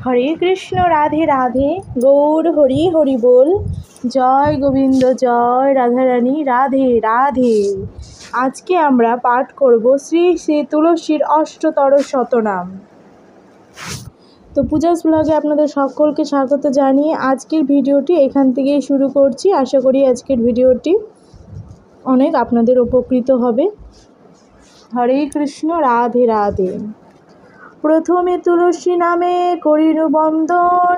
হরে কৃষ্ণ রাধে রাধে গৌর হরি হরি বল। জয় গোবিন্দ জয় রাধারানী রাধে রাধে। আজকে আমরা পাঠ করব শ্রী শ্রী তুলসীর অষ্টতর শতনাম। তো পূজাস ব্লগে আপনাদের সকলকে স্বাগত জানিয়ে আজকের ভিডিওটি এখান থেকেই শুরু করছি। আশা করি আজকের ভিডিওটি অনেক আপনাদের উপকৃত হবে। হরে কৃষ্ণ রাধে রাধে। প্রথমে তুলসী নামে করিনু বন্দন,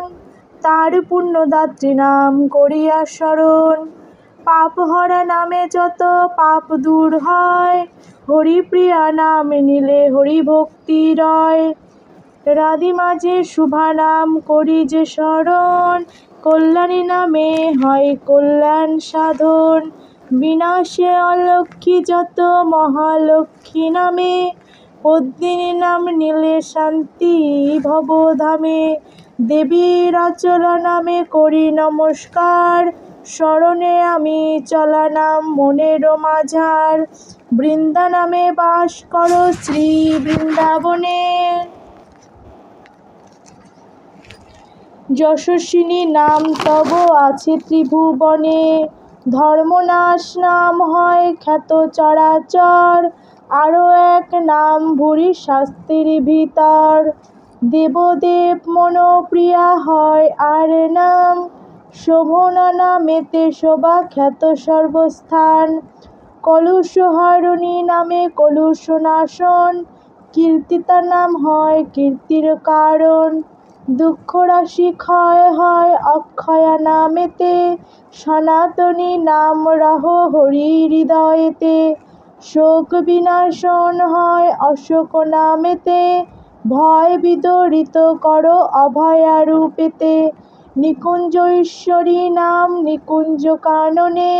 তার পুণ্যদাত্রী নাম করিয়া স্মরণ। পাপহরা নামে যত পাপ দূর হয়, হরিপ্রিয়া নাম নিলে হরি ভক্তি রয়। রাধি মাঝে শুভা নাম করি যে স্মরণ, কল্যাণী নামে হয় কল্যাণ সাধন। বিনাশে অলক্ষ্মী যত মহালক্ষ্মী নামে, পদ্মিনী নাম নিলে শান্তি ভবধামে। দেবীর অচল নামে করি নমস্কার, স্মরণে আমি চলা নাম মনের মাঝার। বৃন্দা নামে বাস করো শ্রী বৃন্দাবনে, যশস্বিনী নাম তব আছে ত্রিভুবনে। ধর্মনাশ নাম হয় খ্যাত চরাচর, আরও এক নাম ভুরি শাস্তির ভিতর। দেবদেব মনোপ্রিয়া হয় আর নাম, শোভনা নামেতে শোভা খ্যাত সর্বস্থান। কলুষহরণী নামে কলুষ নাশন, কীর্তিতা নাম হয় কীর্তির কারণ। দুঃখ রাশি ক্ষয় হয় অক্ষয়া নামেতে, সনাতনী নাম রহ হরি হৃদয়েতে। শোক বিনাশন হয় অশোক নামেতে, ভয় বিদরিত করো অভয়া রূপেতে। নিকুঞ্জ ঈশ্বরী নাম নিকুঞ্জ কাননে,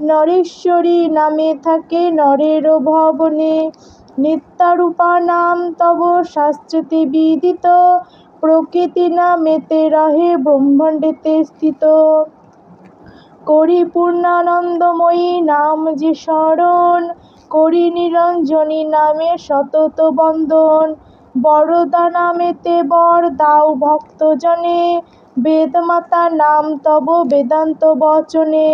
নরেশ্বরী নামে থাকে নরের ভবনে। নিত্যারূপা নাম তব শাস্ত্রেতে বিদিত, প্রকৃতি নামেতে রহে ব্রহ্মাণ্ডেতে স্থিত। করি পূর্ণানন্দময়ী নাম যে স্মরণ, করি নিরঞ্জনী নামে সতত বন্দন। বরদা নামেতে বর দাও ভক্তজনে, বেদমাতা নাম তব বেদান্ত বচনে।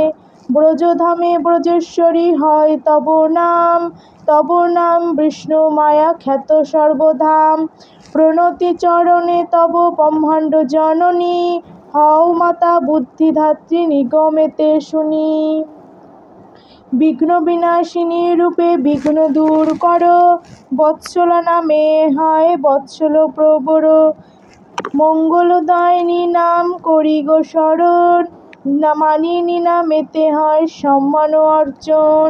ব্রজধামে ব্রজেশ্বরী হয় তব নাম, তব নাম বিষ্ণু মায়া খ্যাত সর্বধাম। প্রণতি চরণে তব ব্রহ্মাণ্ড জননী, হও মাতা বুদ্ধিধাত্রী নিগমেতে শুনি। বিঘ্ন বিনাশিনী রূপে বিঘ্ন দূর করো, বৎসলা নামে হয় বৎসল প্রবর। মঙ্গলদায়িনী নাম করি গো স্মরণ, মানিনী নামেতে হয় সম্মান অর্জন।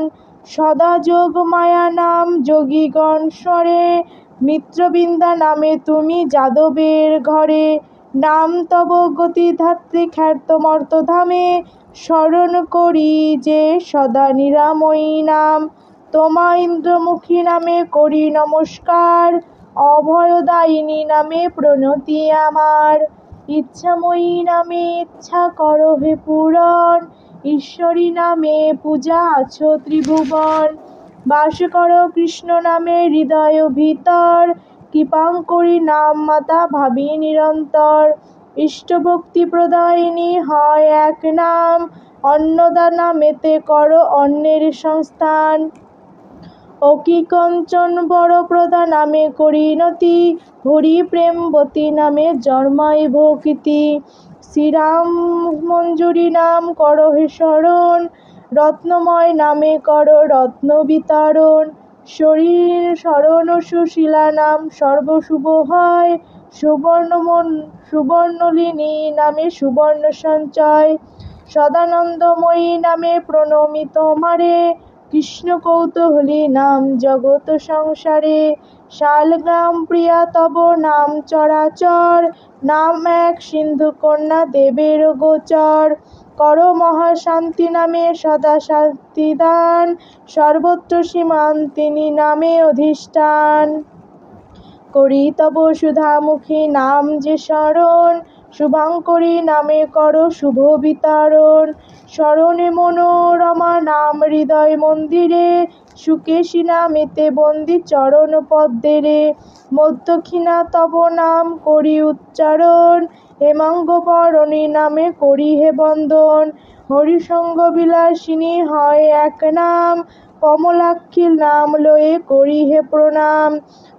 সদা যোগ মায়া নাম যোগীগণ স্মরে, মিত্রবৃন্দা নামে তুমি যাদবের ঘরে। নাম তব গতিধাত্রী খ্যাত মর্তধামে, স্মরণ করি যে সদা নিরাময়ী নাম। তোমা ইন্দ্রমুখী নামে করি নমস্কার, অভয়দায়িনী নামে প্রণতি আমার। ইচ্ছাময়ী নামে ইচ্ছা করো হে পূরণ, ঈশ্বরী নামে পূজা আছো ত্রিভুবন। বাস করো কৃষ্ণ নামে হৃদয় ভিতর, কৃপাঙ্করী নাম মাতা ভাবি নিরন্তর। ইষ্টভক্তি প্রদায়িনী হয় এক নাম, অন্নদা নামেতে করো অন্নের সংস্থান। অকি কঞ্চন বরপ্রদা নামে করি নতি, হরি প্রেমবতী নামে জন্মায় ভক্তি। শ্রীরাম মঞ্জুরি নাম করো হে স্মরণ, রত্নময় নামে করো রত্ন বিতরণ। শরীর শরণ সুশীলা নাম সর্বশুভ হয়, সুবর্ণলিনী নামে সুবর্ণ সঞ্চয়। সদানন্দময়ী নামে প্রণমি তোমারে, কৃষ্ণ কৌতূহলী নাম জগৎ সংসারে। শালগ্রাম প্রিয়া তব নাম চরাচর, নাম এক সিন্ধু কন্যা দেবের গোচর। করো মহাশান্তি নামে সদা শান্তিদান, সর্বত্র সীমান্তিনী নামে অধিষ্ঠান। করি তব সুধামুখী নাম যে স্মরণ, শুভঙ্করী নামে করো শুভ বিতরণ। স্মরণে মনোরমা নাম হৃদয় মন্দিরে, সুকেশী নামেতে বন্দি চরণ পদ্মেরে, মধ্যক্ষিণা তব নাম করি উচ্চারণ, হেমাঙ্গবরণী নামে করি হে বন্দন। হরিসঙ্গ বিলাসিনী হয় এক নাম, কমলাক্ষীর নাম লয়ে করি হে প্রণাম।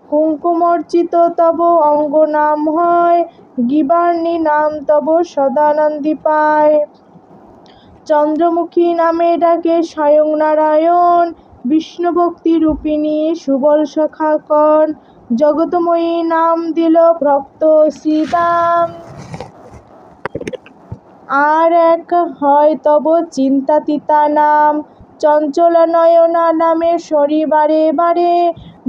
কুঙ্কুমর্চিত তব অঙ্গ নাম হয়, গিবার্ণী নাম তব সদানন্দী পায়। চন্দ্রমুখী নামে ডাকে স্বয়ং নারায়ণ, বিষ্ণুভক্তি রূপিণী সুবল সখা কণ। জগতময়ী নাম দিল ভক্ত শ্রীদাম, আর এক হয় তব চিন্তাতীতা নাম। চঞ্চলা নয়না নামে সরি বারে বারে,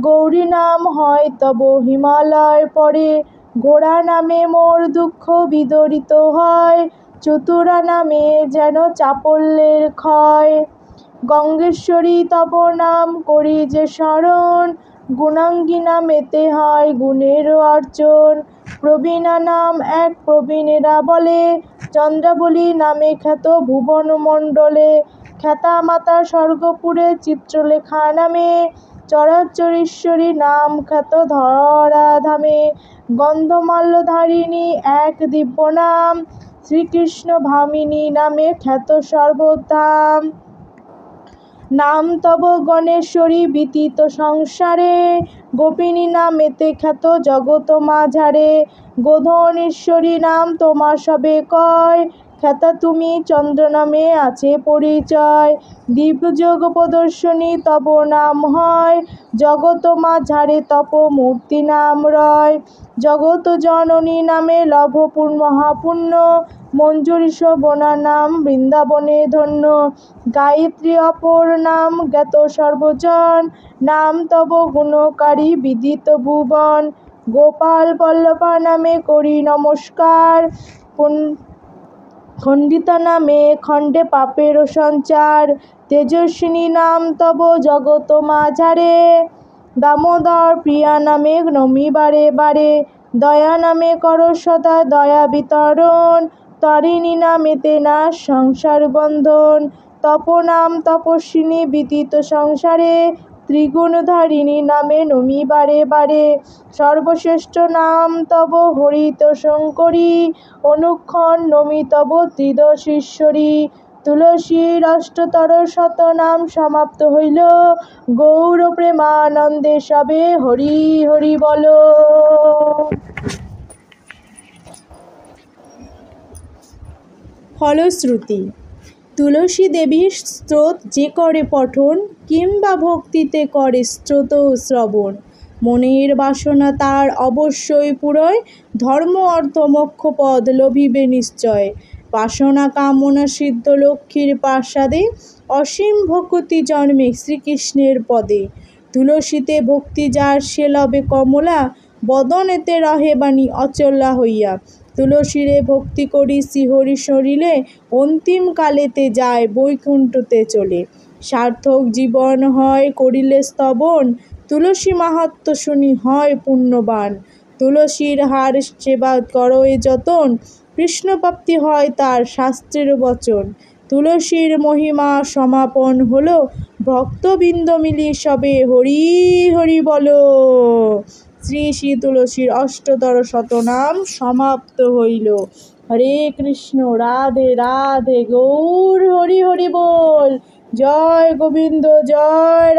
গৌরী নাম হয় তব হিমালয় পরে। ঘোড়া নামে মোর দুঃখ বিদরিত হয়, চতুরা নামে যেন চাপল্যের ক্ষয়। গঙ্গেশ্বরী তব নাম করি যে স্মরণ, গুণাঙ্গী নামেতে হয় গুণের অর্জন। প্রবীণা নাম এক প্রবীণেরা বলে, চন্দ্রাবলী নামে খ্যাত ভুবন মণ্ডলে। খ্যাতা মাতা স্বর্গপুরে চিত্রলেখা নামে, চরাচরেশ্বরী নাম খ্যাত ধরাধামে। গন্ধমাল্যধারিণী এক দিব্য নাম, শ্রীকৃষ্ণ ভামিনী নামে খ্যাত সর্বধাম। নাম তব গণেশ্বরী ব্যতীত সংসারে, গোপিনী নামেতে খ্যাত জগৎ মাঝারে। গোধনেশ্বরী নাম তোমা সবে কয়, খ্যাতা তুমি চন্দ্র নামে আছে পরিচয়। দিব্যযোগ প্রদর্শনী তব নাম হয়, জগৎ মাঝারে তপ মূর্তি নাম রয়। জগৎ জননী নামে লভ মহাপুণ্য, মঞ্জুরি শোভনা নাম বৃন্দাবনে ধন্য। গায়ত্রী অপর নাম জ্ঞাত সর্বজন, নাম তব গুণকারী বিদিত ভুবন। গোপাল বল্লভা নামে করি নমস্কার, খণ্ডিতা নামে খণ্ডে পাপের সঞ্চার। তেজস্বিনী নাম তব জগৎ মাঝারে, দামোদর প্রিয়া নামে নমি বারে বারে। দয়া নামে কর সদা দয়া বিতরণ, তারিণী নামেতে নাশ সংসার বন্ধন। তপ নাম তপস্বিনী ব্যতীত সংসারে, ত্রিগুণধারিণী নামে নমি বারে বারে। সর্বশ্রেষ্ঠ নাম তব হরিত শঙ্করী, অনুক্ষণ নমি তব ত্রিদশীশ্বরী। তুলসীর অষ্টতর শতনাম সমাপ্ত হইল, গৌর প্রেমানন্দে সবে হরি হরি বল। ফলশ্রুতি: তুলসী দেবীর স্তোত্র যে করে পঠন, কিংবা ভক্তিতে করে স্তোত্র শ্রবণ, মনের বাসনা তার অবশ্যই পুরয়, ধর্ম অর্থ মোক্ষ পদ লভিবে নিশ্চয়। বাসনা কামনা সিদ্ধ লক্ষ্মীর প্রাসাদে, অসীম ভক্তি জন্মে শ্রীকৃষ্ণের পদে। তুলসীতে ভক্তি যার সে লবে কমলা, বদনেতে রহে বাণী অচলা হইয়া। তুলসীরে ভক্তি করি শ্রীহরি সরিলে, অন্তিম কালেতে যায় বৈকুণ্ঠতে চলে। সার্থক জীবন হয় করিলে স্তবন, তুলসী মাহাত্ম্য শুনি হয় পুণ্যবান। তুলসীর হার সেবা করো যতন, কৃষ্ণপ্রাপ্তি হয় তার শাস্ত্রের বচন। তুলসীর মহিমা সমাপন হলো, ভক্তবৃন্দ মিলি সবে হরি হরি বলো। শ্রী শ্রী তুলসীর অষ্টতর শতনাম সমাপ্ত হইল। হরে কৃষ্ণ, রাধে রাধে, গৌর হরি হরি বল। জয় গোবিন্দ, জয়।